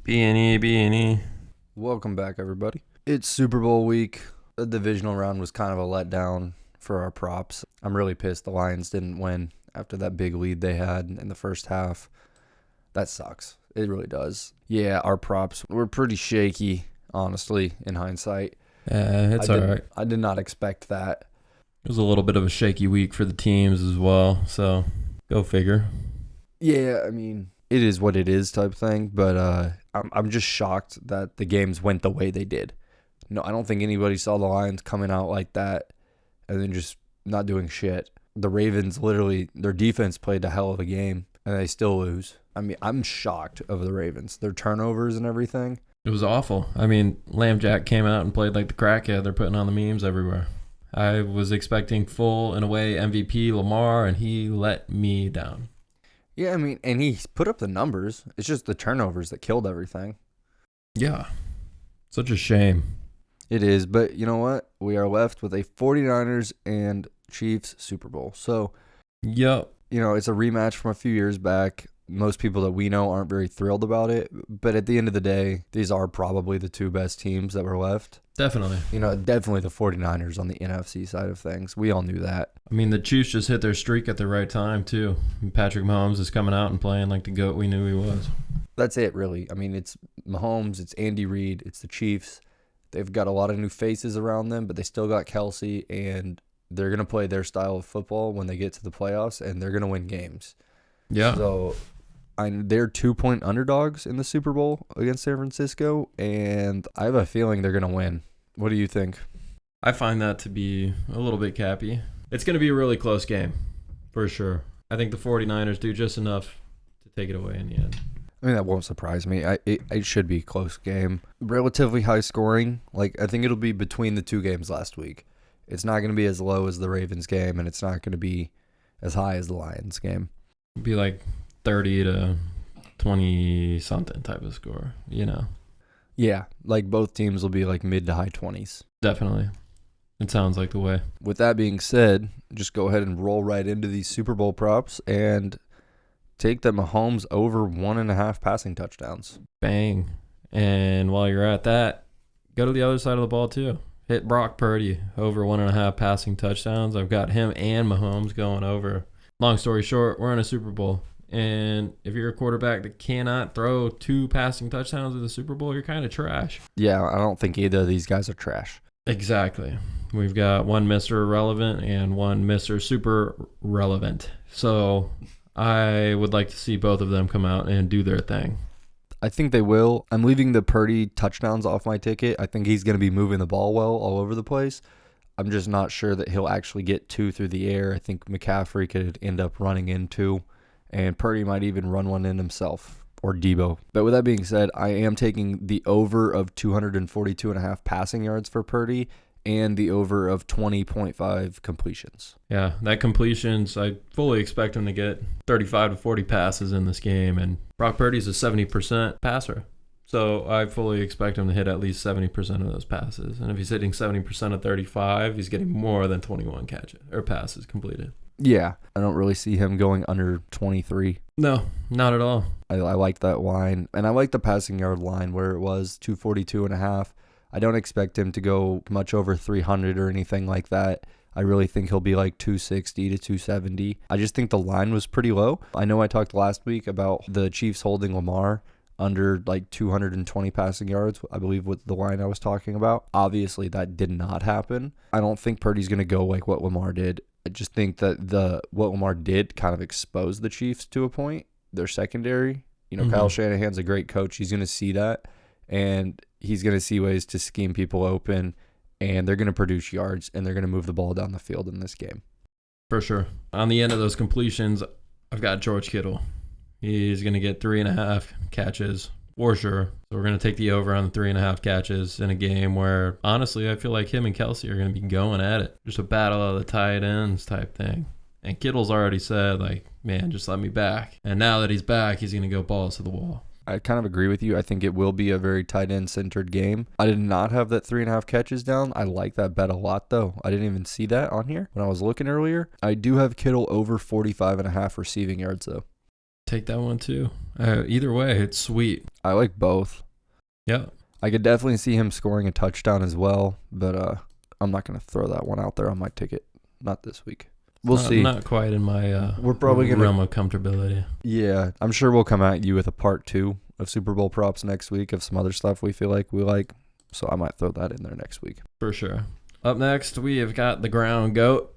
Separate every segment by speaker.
Speaker 1: B&E.
Speaker 2: Welcome back, everybody. It's Super Bowl week. The divisional round was kind of a letdown for our props. I'm really pissed the Lions didn't win after that big lead they had in the first half. That sucks. It really does. Yeah, our props were pretty shaky, honestly, in hindsight.
Speaker 1: It's all right.
Speaker 2: I did not expect that.
Speaker 1: It was a little bit of a shaky week for the teams as well, so go figure.
Speaker 2: Yeah, I mean, it is what it is type thing, but I'm just shocked that the games went the way they did. No, I don't think anybody saw the Lions coming out like that and then just not doing shit. The Ravens literally, their defense played a hell of a game and they still lose. I mean, I'm shocked of the Ravens. Their turnovers and everything.
Speaker 1: It was awful. I mean, Lamb Jack came out and played like the crackhead. They're putting on the memes everywhere. I was expecting full, in a way, MVP Lamar, and he let me down.
Speaker 2: Yeah, I mean, and he put up the numbers. It's just the turnovers that killed everything.
Speaker 1: Yeah. Such a shame.
Speaker 2: It is, but you know what? We are left with a 49ers and Chiefs Super Bowl. So,
Speaker 1: Yep.
Speaker 2: it's a rematch from a few years back. Most people that we know aren't very thrilled about it, but at the end of the day, these are probably the two best teams that were left.
Speaker 1: Definitely.
Speaker 2: Definitely the 49ers on the NFC side of things. We all knew that.
Speaker 1: I mean, the Chiefs just hit their streak at the right time, too. Patrick Mahomes is coming out and playing like the GOAT we knew he was.
Speaker 2: That's it, really. I mean, it's Mahomes, it's Andy Reid, it's the Chiefs. They've got a lot of new faces around them, but they still got Kelce, and they're going to play their style of football when they get to the playoffs, and they're going to win games.
Speaker 1: Yeah.
Speaker 2: So they're 2-point underdogs in the Super Bowl against San Francisco, and I have a feeling they're going to win. What do you think?
Speaker 1: I find that to be a little bit cappy. It's going to be a really close game, for sure. I think the 49ers do just enough to take it away in the end.
Speaker 2: I mean, that won't surprise me. It should be a close game. Relatively high scoring. I think it'll be between the two games last week. It's not going to be as low as the Ravens game, and it's not going to be as high as the Lions game.
Speaker 1: It'd be like 30 to 20-something type of score,
Speaker 2: Yeah, both teams will be mid to high 20s.
Speaker 1: Definitely. It sounds like the way.
Speaker 2: With that being said, just go ahead and roll right into these Super Bowl props and take the Mahomes over 1.5 passing touchdowns.
Speaker 1: Bang. And while you're at that, go to the other side of the ball too. Hit Brock Purdy over 1.5 passing touchdowns. I've got him and Mahomes going over. Long story short, we're in a Super Bowl. And if you're a quarterback that cannot throw 2 passing touchdowns in the Super Bowl, you're kind of trash.
Speaker 2: Yeah, I don't think either of these guys are trash.
Speaker 1: Exactly. We've got one Mr. Irrelevant and one Mr. Super Relevant. So I would like to see both of them come out and do their thing.
Speaker 2: I think they will. I'm leaving the Purdy touchdowns off my ticket. I think he's going to be moving the ball well all over the place. I'm just not sure that he'll actually get 2 through the air. I think McCaffrey could end up running in 2, and Purdy might even run one in himself, or Debo. But with that being said, I am taking the over of 242.5 passing yards for Purdy and the over of 20.5 completions.
Speaker 1: Yeah, that completions, I fully expect him to get 35 to 40 passes in this game, and Brock Purdy's a 70% passer. So I fully expect him to hit at least 70% of those passes. And if he's hitting 70% of 35, he's getting more than 21 passes completed.
Speaker 2: Yeah, I don't really see him going under 23.
Speaker 1: No, not at all.
Speaker 2: I like that line, and I like the passing yard line where it was 242.5. I don't expect him to go much over 300 or anything like that. I really think he'll be 260 to 270. I just think the line was pretty low. I know I talked last week about the Chiefs holding Lamar under 220 passing yards, I believe was the line I was talking about. Obviously, that did not happen. I don't think Purdy's going to go like what Lamar did. I just think that what Lamar did kind of exposed the Chiefs to a point. Their secondary, Kyle Shanahan's a great coach. He's going to see that, and he's going to see ways to scheme people open, and they're going to produce yards, and they're going to move the ball down the field in this game.
Speaker 1: For sure. On the end of those completions, I've got George Kittle. He's going to get 3.5 catches for sure. So we're going to take the over on the 3.5 catches in a game where, honestly, I feel like him and Kelce are going to be going at it. Just a battle of the tight ends type thing. And Kittle's already said, man, just let me back. And now that he's back, he's going to go balls to the wall.
Speaker 2: I kind of agree with you. I think it will be a very tight end centered game. I did not have that 3.5 catches down. I like that bet a lot, though. I didn't even see that on here when I was looking earlier. I do have Kittle over 45.5 receiving yards, though.
Speaker 1: take that one too. Either way, it's sweet.
Speaker 2: I like both.
Speaker 1: Yeah.
Speaker 2: I could definitely see him scoring a touchdown as well, but I'm not going to throw that one out there on my ticket. Not this week. We'll see.
Speaker 1: Not quite in my
Speaker 2: We're probably gonna,
Speaker 1: realm of comfortability.
Speaker 2: Yeah, I'm sure we'll come at you with a part 2 of Super Bowl props next week of some other stuff we feel like we like. So I might throw that in there next week.
Speaker 1: For sure. Up next, we have got the ground goat,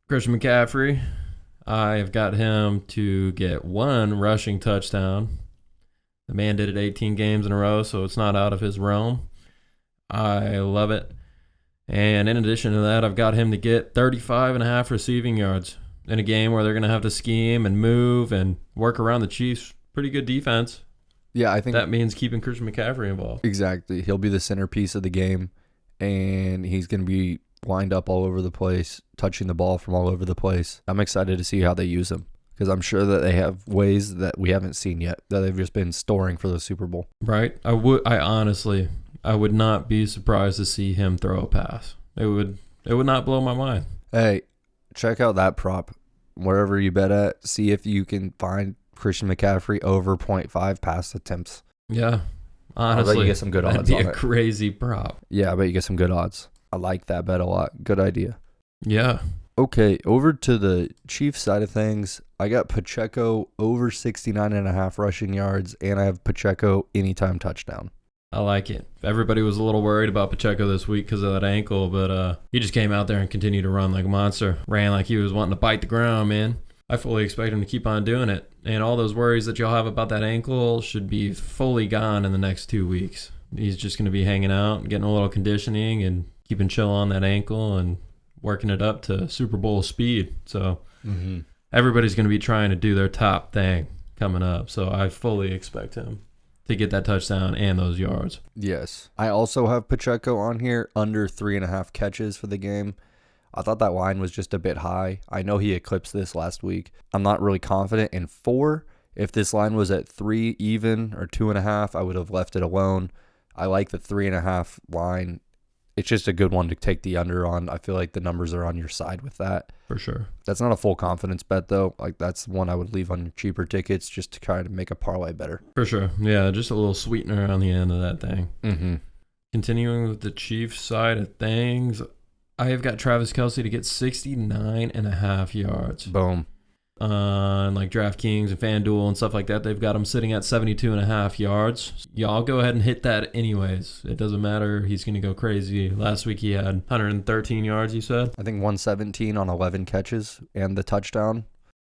Speaker 1: Christian McCaffrey. I have got him to get 1 rushing touchdown. The man did it 18 games in a row, so it's not out of his realm. I love it. And in addition to that, I've got him to get 35.5 receiving yards in a game where they're going to have to scheme and move and work around the Chiefs' pretty good defense.
Speaker 2: Yeah, I think
Speaker 1: that means keeping Christian McCaffrey involved.
Speaker 2: Exactly. He'll be the centerpiece of the game, and he's going to be lined up all over the place, touching the ball from all over the place. I'm excited to see how they use him because I'm sure that they have ways that we haven't seen yet that they've just been storing for the Super Bowl.
Speaker 1: Right. I would not be surprised to see him throw a pass. It would not blow my mind.
Speaker 2: Hey, check out that prop. Wherever you bet at, see if you can find Christian McCaffrey over 0.5 pass attempts.
Speaker 1: Yeah. Honestly,
Speaker 2: I bet you get some good odds on it.
Speaker 1: That'd be a crazy prop.
Speaker 2: Yeah, I bet you get some good odds. I like that bet a lot. Good idea.
Speaker 1: Yeah.
Speaker 2: Okay, over to the Chiefs side of things. I got Pacheco over 69.5 rushing yards, and I have Pacheco anytime touchdown.
Speaker 1: I like it. Everybody was a little worried about Pacheco this week because of that ankle, but he just came out there and continued to run like a monster. Ran like he was wanting to bite the ground, man. I fully expect him to keep on doing it. And all those worries that y'all have about that ankle should be fully gone in the next 2 weeks. He's just going to be hanging out, getting a little conditioning, and keeping chill on that ankle and working it up to Super Bowl speed. So everybody's going to be trying to do their top thing coming up. So I fully expect him to get that touchdown and those yards.
Speaker 2: Yes. I also have Pacheco on here under 3.5 catches for the game. I thought that line was just a bit high. I know he eclipsed this last week. I'm not really confident in 4. If this line was at 3 even or 2.5, I would have left it alone. I like the 3.5 line. It's just a good one to take the under on. I feel like the numbers are on your side with that.
Speaker 1: For sure.
Speaker 2: That's not a full confidence bet, though. Like, that's one I would leave on your cheaper tickets just to try to make a parlay better.
Speaker 1: For sure. Yeah, just a little sweetener on the end of that thing.
Speaker 2: Mm-hmm.
Speaker 1: Continuing with the Chiefs side of things, I have got Travis Kelce to get 69.5 yards.
Speaker 2: Boom.
Speaker 1: On like DraftKings and FanDuel and stuff like that, they've got him sitting at 72.5 yards. Y'all go ahead and hit that anyways. It doesn't matter. He's going to go crazy. Last week he had 113 yards, you said?
Speaker 2: I think 117 on 11 catches and the touchdown.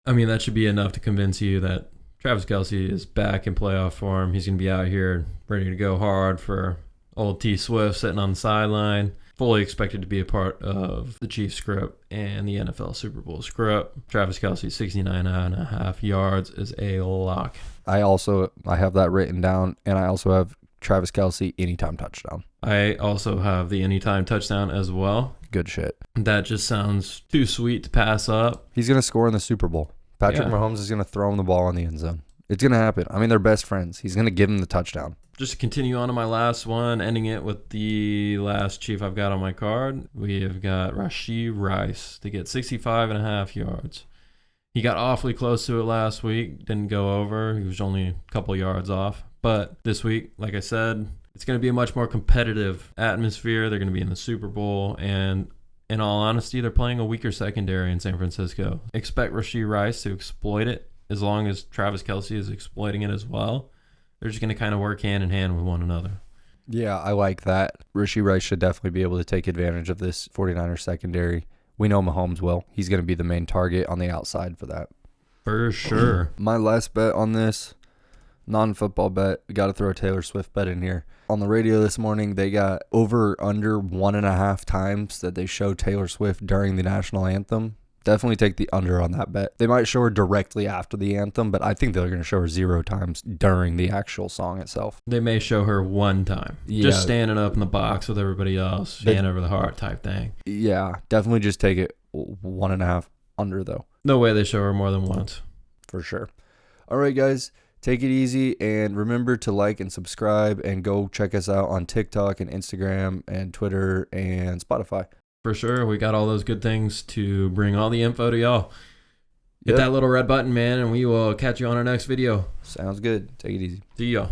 Speaker 1: I mean, that should be enough to convince you that Travis Kelce is back in playoff form. He's going to be out here ready to go hard for old T Swift sitting on the sideline. Fully expected to be a part of the Chiefs script and the NFL Super Bowl script. Travis Kelce, 69.5 yards is a lock.
Speaker 2: I have that written down, and I also have Travis Kelce anytime touchdown.
Speaker 1: I also have the anytime touchdown as well.
Speaker 2: Good shit.
Speaker 1: That just sounds too sweet to pass up.
Speaker 2: He's going to score in the Super Bowl. Patrick Mahomes is going to throw him the ball in the end zone. It's going to happen. I mean, they're best friends. He's going to give him the touchdown.
Speaker 1: Just to continue on to my last one, ending it with the last Chief I've got on my card. We have got Rashid Rice to get 65.5 yards. He got awfully close to it last week. Didn't go over. He was only a couple yards off. But this week, like I said, it's going to be a much more competitive atmosphere. They're going to be in the Super Bowl. And in all honesty, they're playing a weaker secondary in San Francisco. Expect Rashid Rice to exploit it as long as Travis Kelce is exploiting it as well. They're just going to kind of work hand in hand with one another.
Speaker 2: Yeah, I like that. Rashid Rice should definitely be able to take advantage of this 49ers secondary. We know Mahomes will. He's going to be the main target on the outside for that.
Speaker 1: For sure.
Speaker 2: My last bet on this, non-football bet, we got to throw a Taylor Swift bet in here. On the radio this morning, they got over under 1.5 times that they show Taylor Swift during the national anthem. Definitely take the under on that bet. They might show her directly after the anthem, but I think they're going to show her 0 times during the actual song itself.
Speaker 1: They may show her 1 time. Yeah. Just standing up in the box with everybody else, hand over the heart type thing.
Speaker 2: Yeah, definitely just take it 1.5 under, though.
Speaker 1: No way they show her more than once.
Speaker 2: For sure. All right, guys. Take it easy, and remember to like and subscribe, and go check us out on TikTok and Instagram and Twitter and Spotify.
Speaker 1: For sure. We got all those good things to bring all the info to y'all. Hit that little red button, man, and we will catch you on our next video.
Speaker 2: Sounds good. Take it easy.
Speaker 1: See y'all.